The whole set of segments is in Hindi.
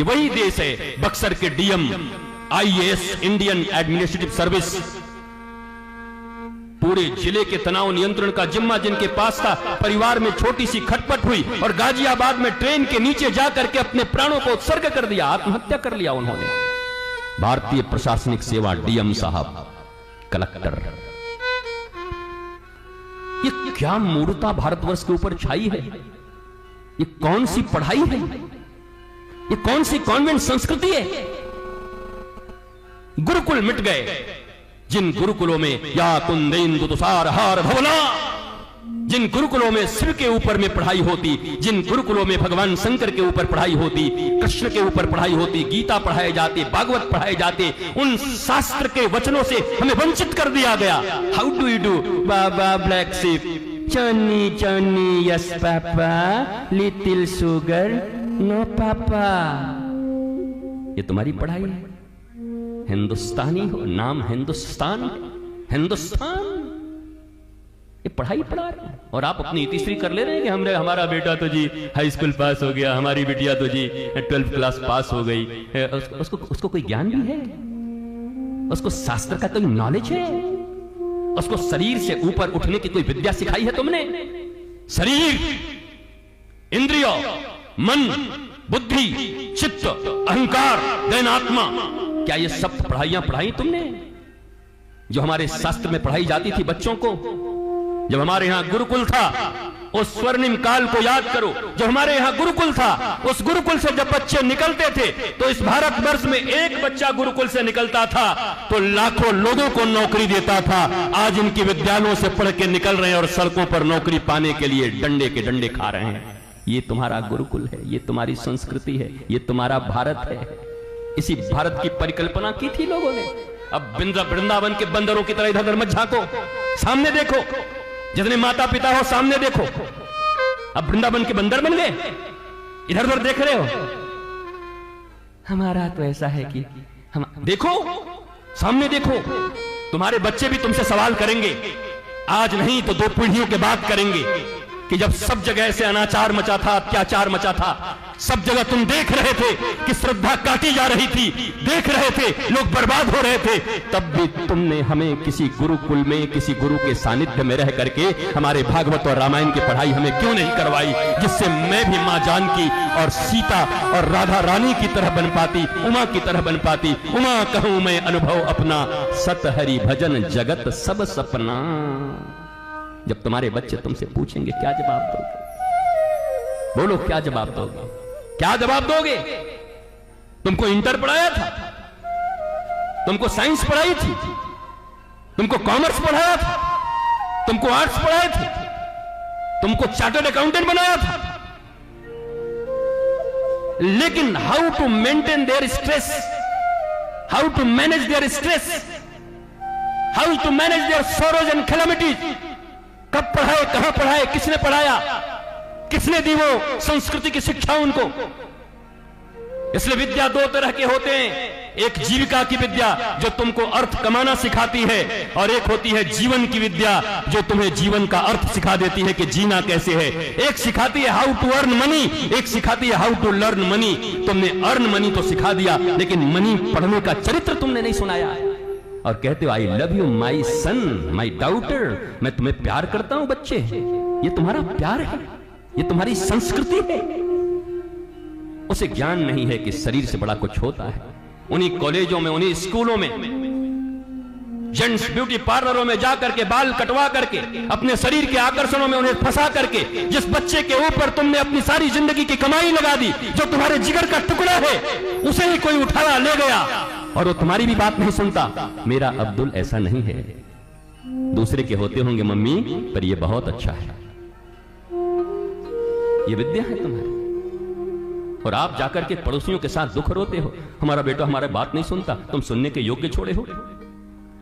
ये वही देश है बक्सर के DM IAS Indian administrative service, पूरे जिले के तनाव नियंत्रण का जिम्मा जिनके पास था। परिवार में छोटी सी खटपट हुई और गाजियाबाद में ट्रेन के नीचे जाकर के अपने प्राणों को उत्सर्ग कर दिया, आत्महत्या कर लिया उन्होंने। भारतीय प्रशासनिक सेवा डीएम साहब, कलेक्टर। ये क्या मूर्खता भारतवर्ष के ऊपर छाई है? ये कौन सी पढ़ाई है? ये कौन सी कॉन्वेंट संस्कृति है? गुरुकुल मिट गए, जिन गुरुकुलों में या कुंदेन्दु तुषार हार धवला, जिन गुरुकुलों में शिव के ऊपर में पढ़ाई होती, जिन गुरुकुलों में भगवान शंकर के ऊपर पढ़ाई होती, कृष्ण के ऊपर पढ़ाई होती, गीता पढ़ाए जाते, भागवत पढ़ाए जाते, उन शास्त्र के वचनों से हमें वंचित कर दिया गया। How do you do baba black sheep, Johnny Johnny yes papa, little sugar no papa. ये तुम्हारी पढ़ाई है? हिंदुस्तानी हो, नाम हिंदुस्तान, हिंदुस्तान, ये पढ़ाई पढ़ा रहे हैं और आप अपनी इतिश्री कर ले रहे हैं कि हमारा बेटा तो जी हाई स्कूल पास हो गया, हमारी बिटिया तो जी 12th क्लास पास हो गई। उसको कोई ज्ञान भी है? उसको शास्त्र का कोई नॉलेज है? उसको शरीर से ऊपर उठने की कोई विद्या सिखाई है तुमने? शरीर, इंद्रिय, मन, बुद्धि, चित्त, अहंकार, देन आत्मा, क्या ये सब पढ़ाइयां पढ़ाई तुमने जो हमारे शास्त्र में पढ़ाई जाती थी बच्चों को? जब हमारे यहां गुरुकुल था, उस स्वर्णिम काल को याद करो। जब हमारे यहां गुरुकुल था, उस गुरुकुल से जब बच्चे निकलते थे तो इस भारतवर्ष में एक बच्चा गुरुकुल से निकलता था तो लाखों लोगों को नौकरी देता था। आज इनके विद्यालयों से पढ़ के निकल रहे हैं और सड़कों पर नौकरी पाने के लिए डंडे के डंडे खा रहे हैं। ये तुम्हारा गुरुकुल है, ये तुम्हारी संस्कृति है, ये तुम्हारा भारत है। इसी भारत की परिकल्पना की थी लोगों ने। अब वृंदावन के बंदरों की तरह इधर उधर मत झांको, सामने देखो। जितने माता पिता हो सामने देखो। अब वृंदावन के बंदर बन गए, इधर उधर देख रहे हो। हमारा तो ऐसा है कि हम देखो, सामने देखो। तुम्हारे बच्चे भी तुमसे सवाल करेंगे, आज नहीं तो 2 पीढ़ियों के बाद करेंगे, कि जब सब जगह से अनाचार मचा था, अत्याचार मचा था, सब जगह तुम देख रहे थे कि श्रद्धा काटी जा रही थी, देख रहे थे लोग बर्बाद हो रहे थे, तब भी तुमने हमें किसी गुरुकुल में, किसी गुरु के सानिध्य में रह करके हमारे भागवत और रामायण की पढ़ाई हमें क्यों नहीं करवाई, जिससे मैं भी मां जानकी और सीता और राधा रानी की तरह बन पाती, उमा की तरह बन पाती। उमा कहूं मैं अनुभव अपना, सत हरि भजन जगत सब सपना। जब तुम्हारे बच्चे तुमसे पूछेंगे क्या जवाब दोगे? बोलो, क्या जवाब दोगे? क्या जवाब दोगे? तुमको इंटर पढ़ाया था, तुमको साइंस पढ़ाई थी, तुमको कॉमर्स पढ़ाया था, तुमको आर्ट्स पढ़ाए थे, तुमको चार्टर्ड अकाउंटेंट बनाया था, लेकिन how to maintain their stress, how to manage their stress, how to manage their sorrows and calamities, कब पढ़ाए, कहां पढ़ाए, किसने पढ़ाया, किसने दी वो संस्कृति की शिक्षा उनको? इसलिए विद्या 2 तरह के होते हैं। एक जीविका की विद्या जो तुमको अर्थ कमाना सिखाती है, और एक होती है जीवन की विद्या जो तुम्हें जीवन का अर्थ सिखा देती है कि जीना कैसे है। एक सिखाती है हाउ टू अर्न मनी, एक सिखाती है हाउ टू लर्न मनी। तुमने अर्न मनी तो सिखा दिया, लेकिन मनी पढ़ने का चरित्र तुमने नहीं सुनाया। और कहते हो I love you my son, my daughter, मैं तुम्हें प्यार करता हूं बच्चे। ये तुम्हारा प्यार है, ये तुम्हारी संस्कृति है। उसे ज्ञान नहीं है कि शरीर से बड़ा कुछ होता है। उन्हीं कॉलेजों में, उन्हीं स्कूलों में, जेंट्स ब्यूटी पार्लरों में जाकर के बाल कटवा करके, अपने शरीर के आकर्षणों में उन्हें फंसा करके, जिस बच्चे के ऊपर तुमने अपनी सारी जिंदगी की कमाई लगा दी, जो तुम्हारे जिगर का टुकड़ा है, उसे ही कोई उठाया ले गया और वो तुम्हारी भी बात नहीं सुनता। मेरा अब्दुल ऐसा नहीं है, दूसरे के होते होंगे मम्मी, पर ये बहुत अच्छा है। ये विद्या है तुम्हारी। और आप जाकर के पड़ोसियों के साथ दुख रोते हो, हमारा बेटा हमारी बात नहीं सुनता, तुम सुनने के योग्य छोड़े हो।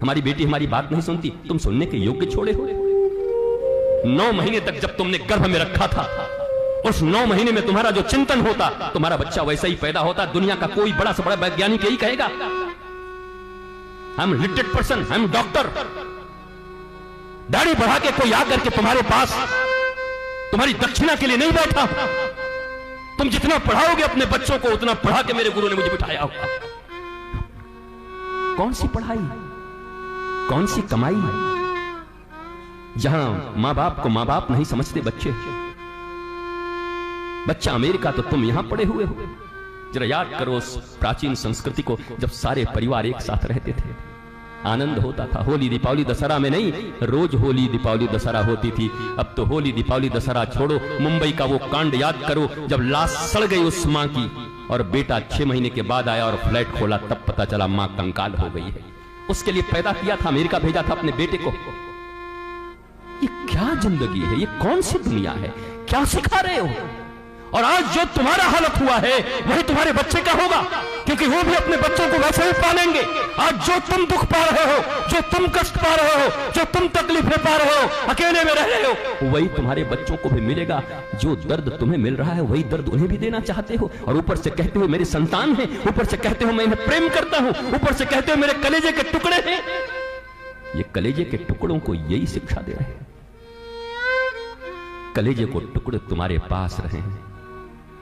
हमारी बेटी हमारी बात नहीं सुनती, तुम सुनने के योग्य छोड़े हो। 9 महीने तक जब तुमने गर्भ में रखा था, उस 9 महीने में तुम्हारा जो चिंतन होता, तुम्हारा बच्चा वैसा ही पैदा होता। दुनिया का कोई बड़ा से बड़ा वैज्ञानिक यही कहेगा, I am literate person, I am doctor. दाढ़ी बढ़ा के कोई आकर के तुम्हारे पास तुम्हारी दक्षिणा के लिए नहीं बैठा। तुम जितना पढ़ाओगे अपने बच्चों को उतना पढ़ा के मेरे गुरु ने मुझे बिठाया होगा। कौन सी पढ़ाई, कौन सी कमाई, जहां मां बाप को मां बाप नहीं समझते बच्चे। बच्चा अमेरिका तो तुम यहां पड़े हुए हो। जरा याद करो उस प्राचीन संस्कृति को, जब सारे परिवार एक साथ रहते थे, आनंद होता था। होली दीपावली दशहरा में नहीं, रोज होली दीपावली दशहरा होती थी। अब तो होली दीपावली दशहरा छोड़ो, मुंबई का वो कांड याद करो जब लाश सड़ गई उस मां की और बेटा 6 महीने के बाद आया और फ्लैट खोला, तब पता चला मां कंकाल हो गई है। उसके लिए पैदा किया था, अमेरिका भेजा था अपने बेटे को। ये क्या जिंदगी है, ये कौन सी दुनिया है, क्या सिखा रहे हो? और आज जो तुम्हारा हालत हुआ है वही तुम्हारे बच्चे का होगा, क्योंकि वो भी अपने बच्चों को वैसे ही पालेंगे। आज जो तुम दुख पा रहे हो, जो तुम कष्ट पा रहे हो, जो तुम तकलीफें पा रहे हो, अकेले में रह रहे हो, वही तुम्हारे बच्चों को भी मिलेगा। जो दर्द तुम्हें मिल रहा है वही दर्द उन्हें भी देना चाहते हो, और ऊपर से कहते हो मेरे संतान हैं, ऊपर से कहते हो मैं इन्हें प्रेम करता हूं, ऊपर से कहते हो मेरे कलेजे के टुकड़े हैं। ये कलेजे के टुकड़ों को यही शिक्षा दे रहे हैं। कलेजे को टुकड़े तुम्हारे पास रहे,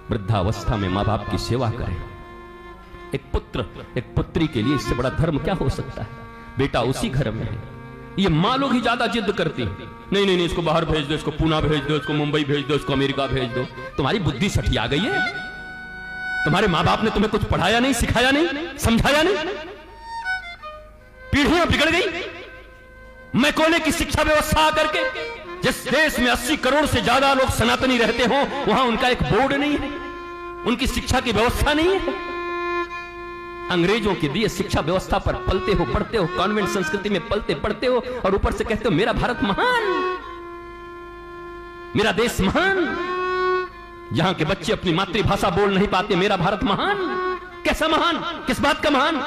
वृद्धावस्था में मां बाप की सेवा करें। एक पुत्र एक पुत्री के लिए इससे बड़ा धर्म क्या हो सकता है? बेटा उसी घर में है। ये मां लोग ही ज्यादा जिद करती हैं, नहीं नहीं नहीं, इसको बाहर भेज दो, इसको पुणे भेज दो, इसको मुंबई भेज दो, इसको अमेरिका भेज दो। तुम्हारी बुद्धि सठिया गई है? तुम्हारे मां बाप ने तुम्हें कुछ पढ़ाया नहीं, सिखाया नहीं, समझाया नहीं? पीढ़ियां बिगड़ गई मैकोले की शिक्षा व्यवस्था आकर के। जिस देश में 80 करोड़ से ज्यादा लोग सनातनी रहते हो, वहां उनका एक बोर्ड नहीं है, उनकी शिक्षा की व्यवस्था नहीं है। अंग्रेजों के दिए शिक्षा व्यवस्था पर पलते हो, पढ़ते हो, कॉन्वेंट संस्कृति में पलते पढ़ते हो, और ऊपर से कहते हो मेरा भारत महान, मेरा देश महान। जहां के बच्चे अपनी मातृभाषा बोल नहीं पाते, मेरा भारत महान। कैसा महान, किस बात का महान?